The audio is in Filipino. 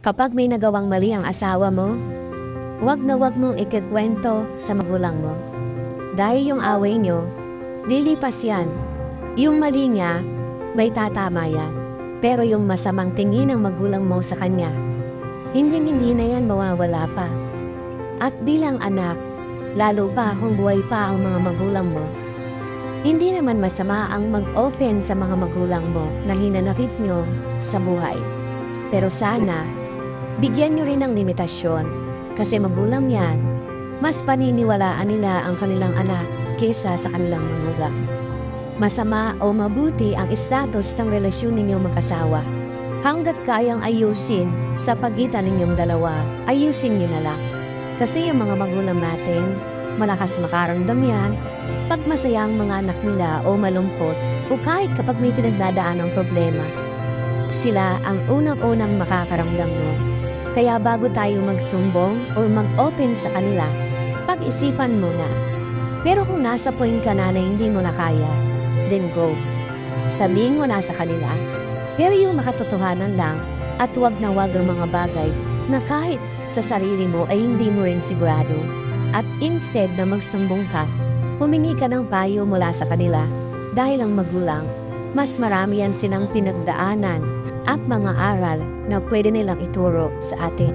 Kapag may nagawang mali ang asawa mo, huwag na huwag mong ikikwento sa magulang mo. Dahil yung away nyo, lilipas yan. Yung mali niya, may tatama yan. Pero yung masamang tingin ng magulang mo sa kanya, hindi na yan mawawala pa. At bilang anak, lalo pa kung buhay pa ang mga magulang mo, hindi naman masama ang mag-open sa mga magulang mo na hinanakit nyo sa buhay. Pero sana, bigyan nyo rin ng limitasyon kasi magulang yan, mas paniniwalaan nila ang kanilang anak kesa sa kanilang magulang. Masama o mabuti ang status ng relasyon ninyong mag-asawa. Hanggat kayang ayusin sa pagitan ninyong dalawa, ayusin nyo na lang. Kasi yung mga magulang natin, malakas makaramdam yan pag masaya ang mga anak nila o malumpot o kahit kapag may pinagdadaan ng problema. Sila ang unang-unang makakaramdam nun. Kaya bago tayo magsumbong o mag-open sa kanila, pag-isipan muna. Pero kung nasa point ka na hindi mo na kaya, then go. Sabihin mo na sa kanila, pero yung makatotohanan lang at wag na wag ang mga bagay na kahit sa sarili mo ay hindi mo rin sigurado. At instead na magsumbong ka, humingi ka ng payo mula sa kanila dahil ang magulang, mas marami yan silang pinagdaanan at mga aral na pwede nilang ituro sa atin.